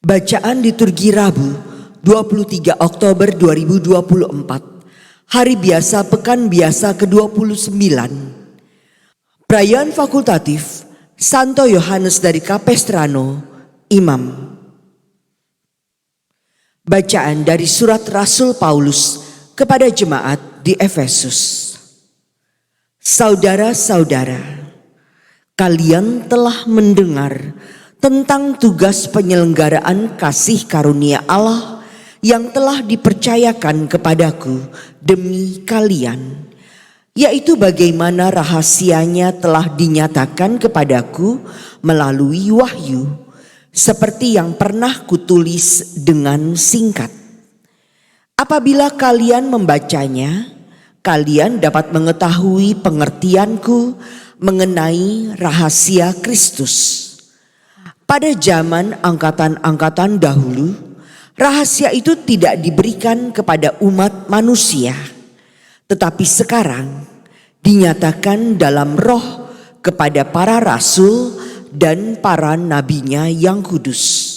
Bacaan liturgi Rabu 23 Oktober 2024, Hari Biasa Pekan Biasa ke-29. Perayaan fakultatif Santo Yohanes dari Capestrano, Imam. Bacaan dari surat Rasul Paulus kepada jemaat di Efesus. Saudara-saudara, kalian telah mendengar tentang tugas penyelenggaraan kasih karunia Allah yang telah dipercayakan kepadaku demi kalian, yaitu bagaimana rahasianya telah dinyatakan kepadaku melalui wahyu, seperti yang pernah kutulis dengan singkat. Apabila kalian membacanya, kalian dapat mengetahui pengertianku mengenai rahasia Kristus. Pada zaman angkatan-angkatan dahulu, rahasia itu tidak diberikan kepada umat manusia, tetapi sekarang dinyatakan dalam roh kepada para rasul dan para nabinya yang kudus.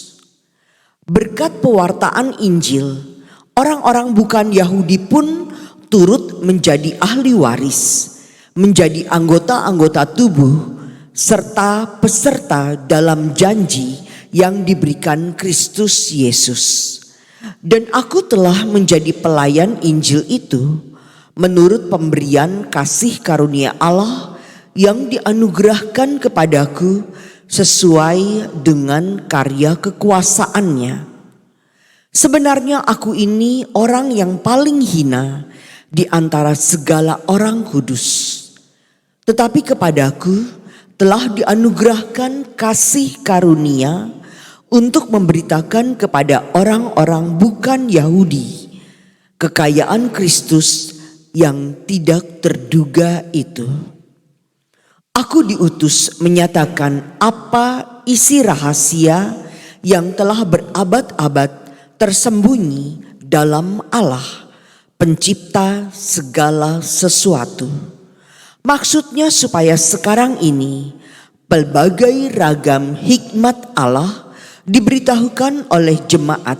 Berkat pewartaan Injil, orang-orang bukan Yahudi pun turut menjadi ahli waris, menjadi anggota-anggota tubuh, serta peserta dalam janji yang diberikan Kristus Yesus. Dan aku telah menjadi pelayan Injil itu menurut pemberian kasih karunia Allah yang dianugerahkan kepadaku sesuai dengan karya kekuasaannya. Sebenarnya aku ini orang yang paling hina di antara segala orang kudus. Tetapi kepadaku telah dianugerahkan kasih karunia untuk memberitakan kepada orang-orang bukan Yahudi kekayaan Kristus yang tidak terduga itu. Aku diutus menyatakan apa isi rahasia yang telah berabad-abad tersembunyi dalam Allah, Pencipta segala sesuatu. Maksudnya supaya sekarang ini pelbagai ragam hikmat Allah diberitahukan oleh jemaat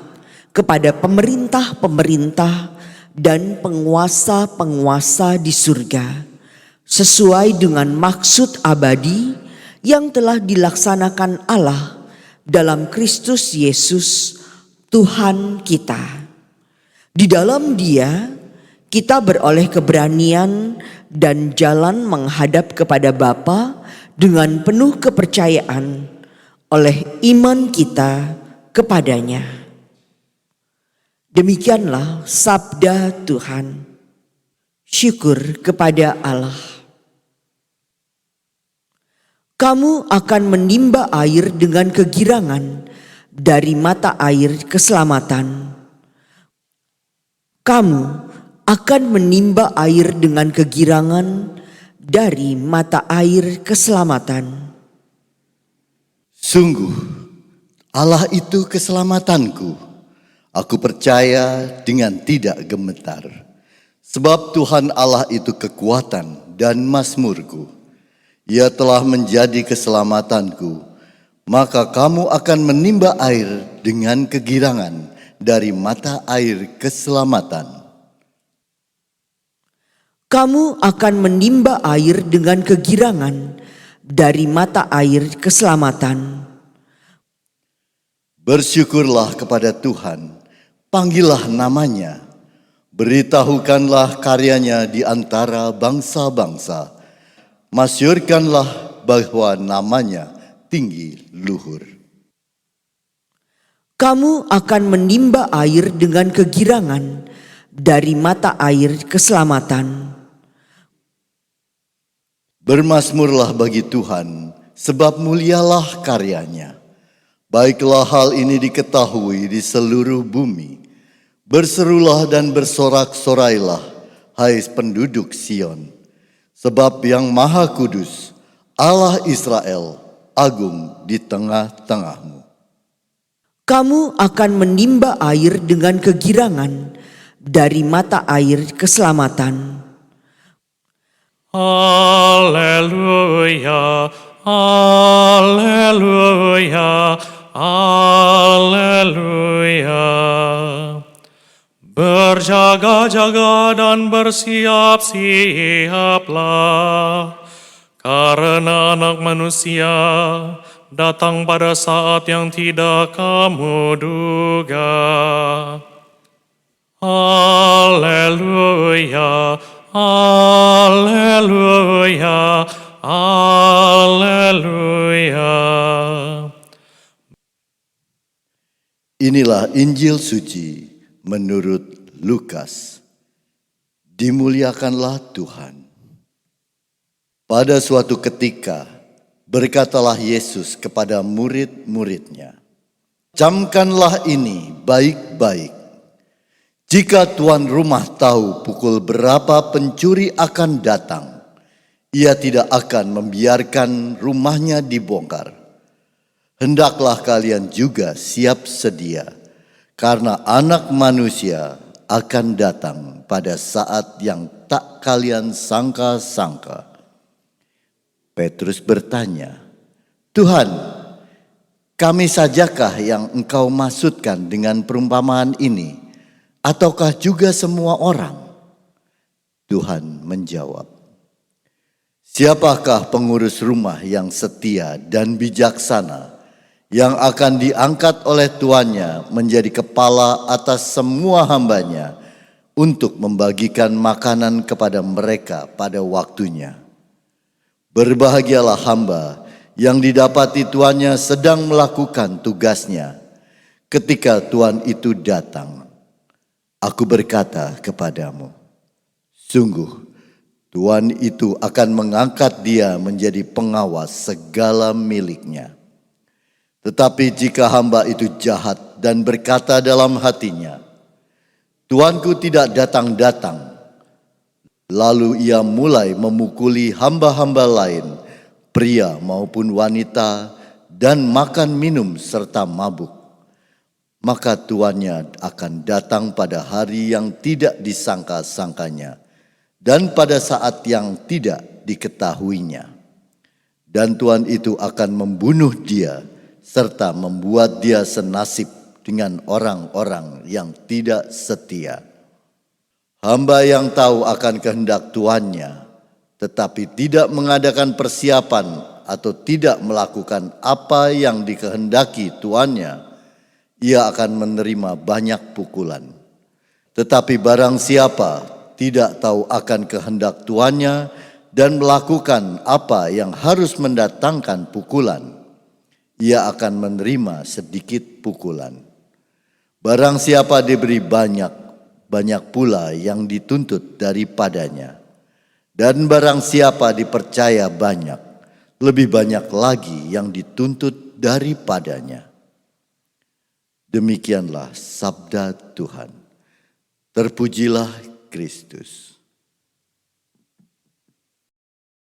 kepada pemerintah-pemerintah dan penguasa-penguasa di surga, sesuai dengan maksud abadi yang telah dilaksanakan Allah dalam Kristus Yesus Tuhan kita. Di dalam Dia kita beroleh keberanian dan jalan menghadap kepada Bapa dengan penuh kepercayaan oleh iman kita kepadanya. Demikianlah sabda Tuhan. Syukur kepada Allah. Kamu akan menimba air dengan kegirangan dari mata air keselamatan. Kamu akan menimba air dengan kegirangan dari mata air keselamatan. Sungguh, Allah itu keselamatanku. Aku percaya dengan tidak gemetar. Sebab Tuhan Allah itu kekuatan dan mazmurku. Ia telah menjadi keselamatanku. Maka kamu akan menimba air dengan kegirangan dari mata air keselamatan. Kamu akan menimba air dengan kegirangan dari mata air keselamatan. Bersyukurlah kepada Tuhan, panggillah namanya, beritahukanlah karyanya di antara bangsa-bangsa, masyhurkanlah bahwa namanya tinggi luhur. Kamu akan menimba air dengan kegirangan dari mata air keselamatan. Bermazmurlah bagi Tuhan, sebab mulialah karyanya. Baiklah hal ini diketahui di seluruh bumi. Berserulah dan bersorak-sorailah, hai penduduk Sion. Sebab yang Maha Kudus, Allah Israel, agung di tengah-tengahmu. Kamu akan menimba air dengan kegirangan dari mata air keselamatan. Haleluya, haleluya, Haleluya. Berjaga-jaga dan bersiap-siaplah, karena Anak Manusia datang pada saat yang tidak kamu duga. Haleluya, haleluya, haleluya. Inilah Injil suci menurut Lukas. Dimuliakanlah Tuhan. Pada suatu ketika, berkatalah Yesus kepada murid-muridnya, "Camkanlah ini baik-baik. Jika tuan rumah tahu pukul berapa pencuri akan datang, ia tidak akan membiarkan rumahnya dibongkar. Hendaklah kalian juga siap sedia, karena Anak Manusia akan datang pada saat yang tak kalian sangka-sangka." Petrus bertanya, "Tuhan, kami sajakah yang Engkau maksudkan dengan perumpamaan ini, ataukah juga semua orang?" Tuhan menjawab, "Siapakah pengurus rumah yang setia dan bijaksana, yang akan diangkat oleh tuannya menjadi kepala atas semua hambanya untuk membagikan makanan kepada mereka pada waktunya? Berbahagialah hamba yang didapati tuannya sedang melakukan tugasnya ketika tuan itu datang. Aku berkata kepadamu, sungguh tuan itu akan mengangkat dia menjadi pengawas segala miliknya. Tetapi jika hamba itu jahat dan berkata dalam hatinya, tuanku tidak datang-datang, lalu ia mulai memukuli hamba-hamba lain, pria maupun wanita, dan makan minum serta mabuk, maka tuannya akan datang pada hari yang tidak disangka-sangkanya dan pada saat yang tidak diketahuinya. Dan tuan itu akan membunuh dia serta membuat dia senasib dengan orang-orang yang tidak setia. Hamba yang tahu akan kehendak tuannya, tetapi tidak mengadakan persiapan atau tidak melakukan apa yang dikehendaki tuannya, ia akan menerima banyak pukulan. Tetapi barang siapa tidak tahu akan kehendak tuannya dan melakukan apa yang harus mendatangkan pukulan, ia akan menerima sedikit pukulan. Barang siapa diberi banyak, banyak pula yang dituntut daripadanya. Dan barang siapa dipercaya banyak, lebih banyak lagi yang dituntut daripadanya. Demikianlah sabda Tuhan. Terpujilah Kristus.